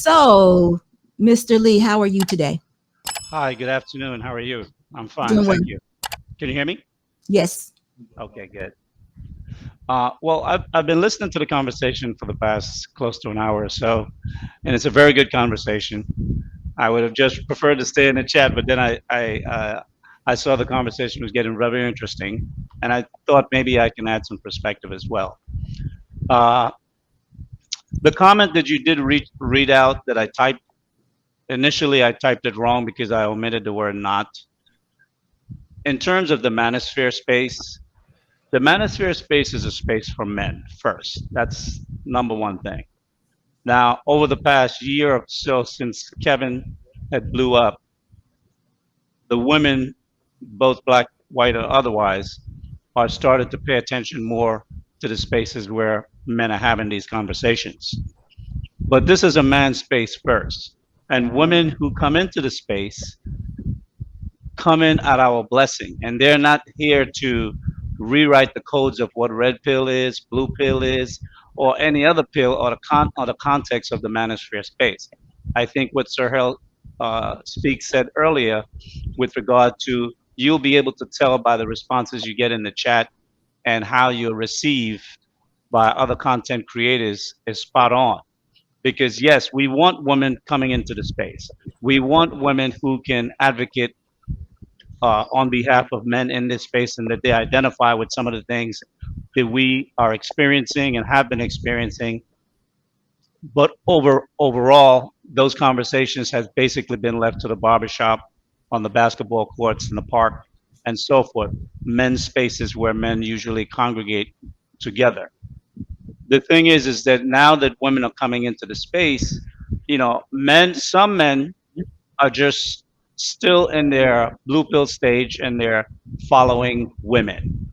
So, Mr. Lee, how are you today? Hi, good afternoon. How are you? I'm fine, Doing well. thank you. Can you hear me? Yes. Okay, good. Well, I've been listening to the conversation for the past close to an hour or so, and it's a very good conversation. I would have just preferred to stay in the chat, but then I saw the conversation was getting very interesting, and I thought maybe I can add some perspective as well. Uh, the comment that you did read out that I typed initially, I typed it wrong because I omitted the word not. In terms of the manosphere space, the manosphere space is a space for men first. That's number one thing. Now, over the past year or so since Kevin had blew up, the women, both black, white, or otherwise, are started to pay attention more to the spaces where men are having these conversations. But this is a man's space first. And women who come into the space come in at our blessing, and they're not here to rewrite the codes of what red pill is, blue pill is, or any other pill, or the context of the manosphere space. I think what Sir Hell Speak said earlier, with regard to you'll be able to tell by the responses you get in the chat and how you're received by other content creators, is spot on. Because yes, we want women coming into the space. We want women who can advocate on behalf of men in this space, and that they identify with some of the things that we are experiencing and have been experiencing. But overall, those conversations have basically been left to the barbershop, on the basketball courts, in the park, and so forth. Men's spaces where men usually congregate together. The thing is that now that women are coming into the space, some men are just still in their blue pill stage, and they're following women,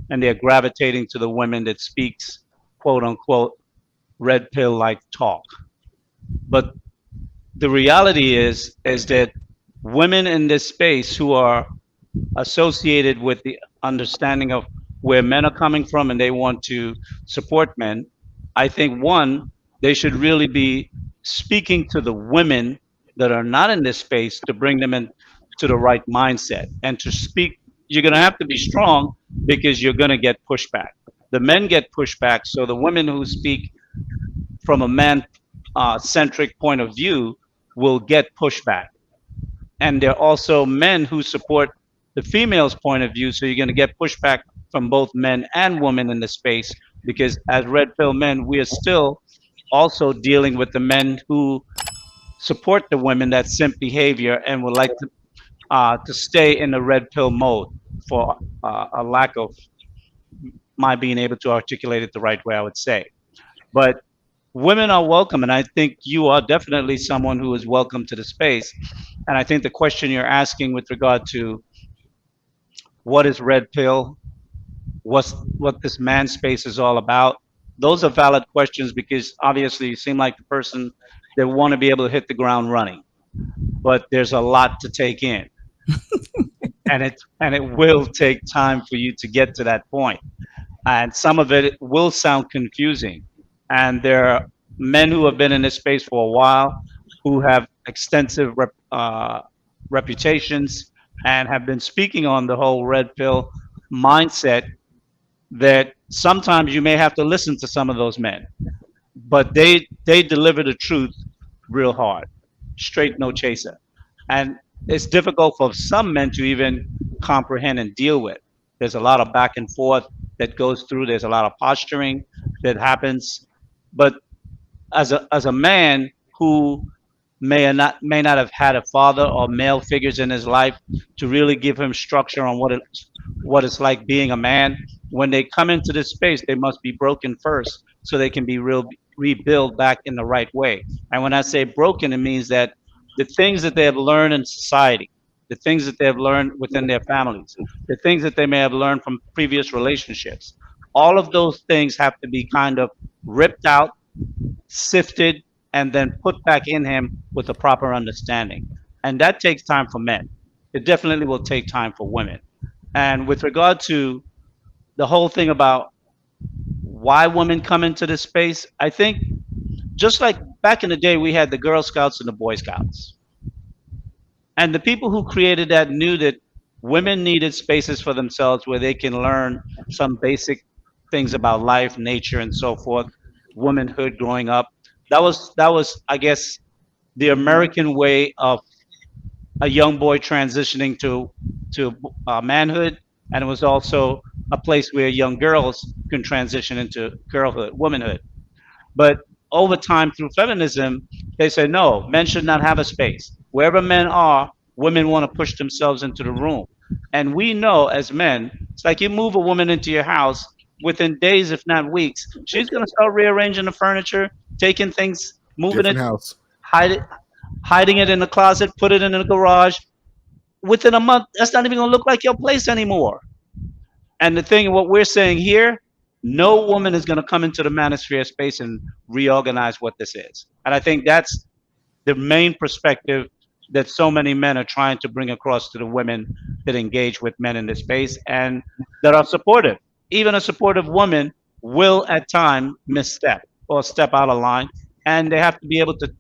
and they're gravitating to the women that speaks quote unquote red pill like talk. But the reality is that women in this space who are associated with the understanding of where men are coming from, and they want to support men, I think one, they should really be speaking to the women that are not in this space to bring them in to the right mindset. And to speak, you're going to have to be strong because you're going to get pushback. The men get pushback, so the women who speak from a man centric point of view will get pushback. And there are also men who support the female's point of view, so you're going to get pushback from both men and women in the space, because as red pill men, we are still also dealing with the men who support the women that simp behavior and would like to stay in the red pill mode, for a lack of my being able to articulate it the right way, I would say. But women are welcome, and I think you are definitely someone who is welcome to the space. And I think the question you're asking with regard to what is red pill, what this man space is all about, those are valid questions, because obviously you seem like the person that want to be able to hit the ground running. But there's a lot to take in, and it will take time for you to get to that point. And some of it will sound confusing. And there are men who have been in this space for a while, who have extensive reputations, and have been speaking on the whole red pill mindset, that sometimes you may have to listen to some of those men, but they deliver the truth real hard, straight, no chaser. And it's difficult for some men to even comprehend and deal with. There's a lot of back and forth that goes through. There's a lot of posturing that happens. But as a man who may not have had a father or male figures in his life to really give him structure on what it's like being a man, when they come into this space, they must be broken first, so they can be rebuild back in the right way. And when I say broken, it means that the things that they have learned in society, the things that they have learned within their families, the things that they may have learned from previous relationships, all of those things have to be kind of ripped out, sifted, and then put back in him with a proper understanding. And that takes time for men. It definitely will take time for women. And with regard to the whole thing about why women come into this space, I think just like back in the day, we had the Girl Scouts and the Boy Scouts. And the people who created that knew that women needed spaces for themselves where they can learn some basic things about life, nature, and so forth, womanhood growing up. That was, I guess, the American way of a young boy transitioning to manhood, and it was also a place where young girls can transition into girlhood, womanhood. But over time, through feminism, they say no, men should not have a space. Wherever men are, women want to push themselves into the room. And we know as men, it's like you move a woman into your house, within days, if not weeks, she's going to start rearranging the furniture, taking things, moving it, Different house. hide it, hiding it in the closet, put it in the garage. Within a month, that's not even going to look like your place anymore. And the thing, what we're saying here, no woman is going to come into the manosphere space and reorganize what this is. And I think that's the main perspective that so many men are trying to bring across to the women that engage with men in this space and that are supportive. Even a supportive woman will at times misstep or step out of line, and they have to be able to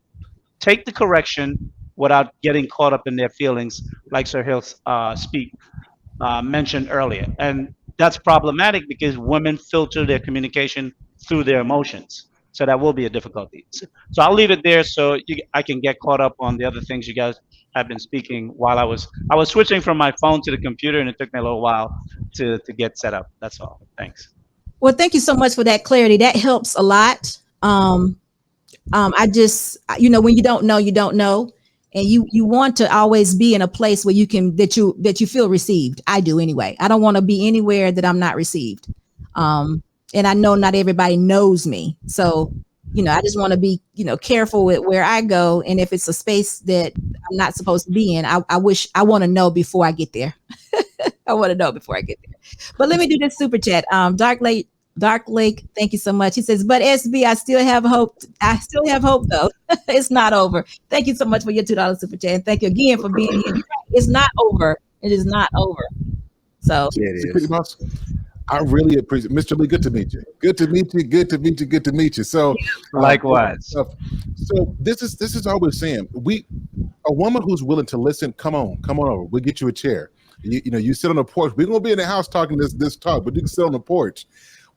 take the correction without getting caught up in their feelings, like Sir Hill mentioned earlier. And that's problematic because women filter their communication through their emotions. So that will be a difficulty. So I'll leave it there so I can get caught up on the other things you guys have been speaking while I was switching from my phone to the computer, and it took me a little while to get set up. That's all. Thanks. Well, thank you so much for that clarity. That helps a lot. I just, when you don't know, you don't know, and you want to always be in a place where that you feel received. I do anyway. I don't want to be anywhere that I'm not received. And I know not everybody knows me, so I just want to be careful with where I go, and if it's a space that I'm not supposed to be in, I want to know before I get there. I want to know before I get there. But let me do this super chat. Dark Lake, thank you so much. He says, but SB, I still have hope. I still have hope though. It's not over. Thank you so much for your $2 super chat. And thank you again for being here. It's not over. It is not over. So Yeah, it is. Boss, I really appreciate Mr. Lee. Good to meet you. Good to meet you. Good to meet you. Good to meet you. So Likewise. So this is all we're saying. A woman who's willing to listen, come on over. We'll get you a chair. You sit on the porch. We're gonna be in the house talking this talk, but you can sit on the porch.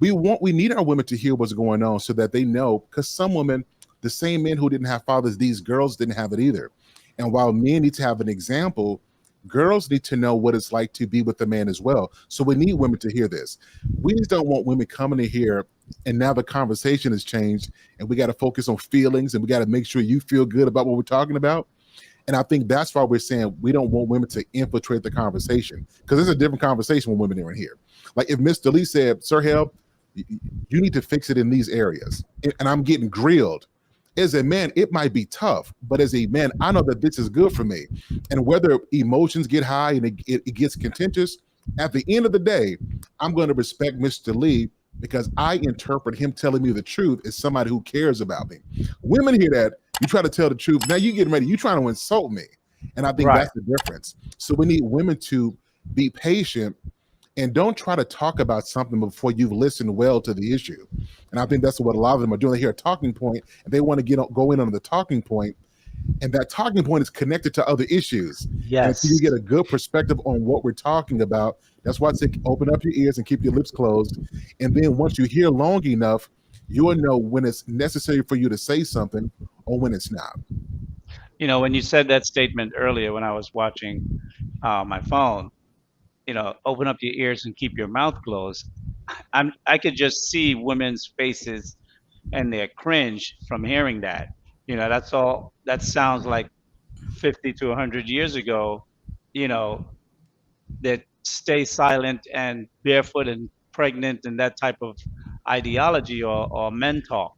We need our women to hear what's going on so that they know, because some women, the same men who didn't have fathers, these girls didn't have it either. And while men need to have an example, girls need to know what it's like to be with a man as well. So we need women to hear this. We just don't want women coming in here and now the conversation has changed and we got to focus on feelings and we got to make sure you feel good about what we're talking about. And I think that's why we're saying we don't want women to infiltrate the conversation, because it's a different conversation when women are in here. Like if Mr. Lee said, Sir Hell, you need to fix it in these areas, and I'm getting grilled. As a man, it might be tough, but as a man, I know that this is good for me. And whether emotions get high and it gets contentious, at the end of the day, I'm going to respect Mr. Lee because I interpret him telling me the truth as somebody who cares about me. Women hear that, you try to tell the truth, now you getting ready, you trying to insult me. And I think that's the difference. So we need women to be patient and don't try to talk about something before you've listened well to the issue. And I think that's what a lot of them are doing. They hear a talking point and they want to go in on the talking point, and that talking point is connected to other issues. Yes. And so you get a good perspective on what we're talking about. That's why I say open up your ears and keep your lips closed. And then once you hear long enough, you'll know when it's necessary for you to say something or when it's not. When you said that statement earlier when I was watching my phone, open up your ears and keep your mouth closed. I could just see women's faces and their cringe from hearing that. That's all. That sounds like 50 to 100 years ago. You know, that stay silent and barefoot and pregnant and that type of ideology or men talk.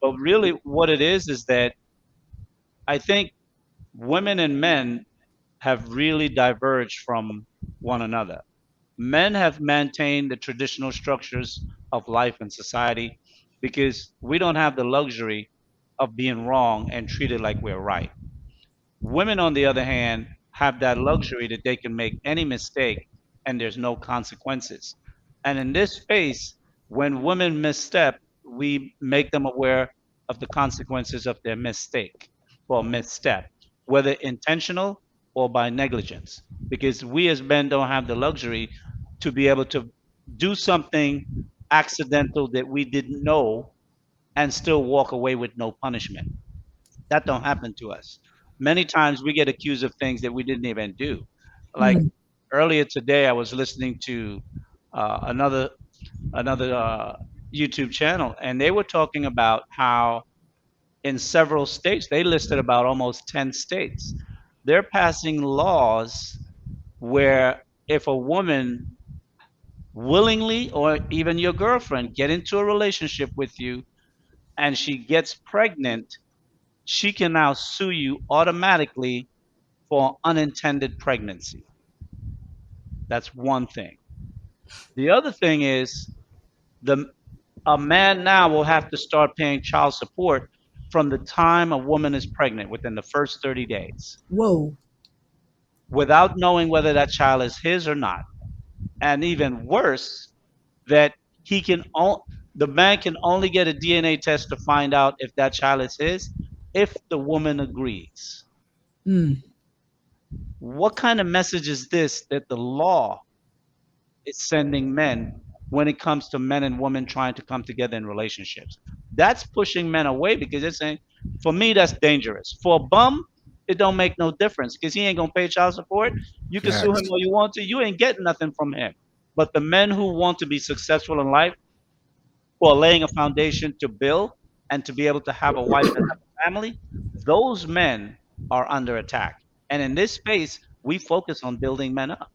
But really, what it is that I think women and men have really diverged from one another. Men have maintained the traditional structures of life and society because we don't have the luxury of being wrong and treated like we're right. Women, on the other hand, have that luxury that they can make any mistake and there's no consequences. And in this space, when women misstep, we make them aware of the consequences of their mistake or misstep, whether intentional or by negligence. Because we as men don't have the luxury to be able to do something accidental that we didn't know and still walk away with no punishment. That don't happen to us. Many times we get accused of things that we didn't even do. Like Mm. earlier today, I was listening to another YouTube channel, and they were talking about how in several states, they listed about almost 10 states, they're passing laws where if a woman willingly or even your girlfriend get into a relationship with you and she gets pregnant, she can now sue you automatically for unintended pregnancy. That's one thing. The other thing is the a man now will have to start paying child support from the time a woman is pregnant within the first 30 days Whoa. without knowing whether that child is his or not. And even worse, that he can the man can only get a DNA test to find out if that child is his if the woman agrees. Mm. What kind of message is this that the law is sending men when it comes to men and women trying to come together in relationships? That's pushing men away because they're saying, for me, that's dangerous. For a bum, it don't make no difference because he ain't gonna pay child support. You can sue him Facts. all you want to. You ain't getting nothing from him. But the men who want to be successful in life, who are laying a foundation to build and to be able to have a wife and have a family, those men are under attack. And in this space, we focus on building men up.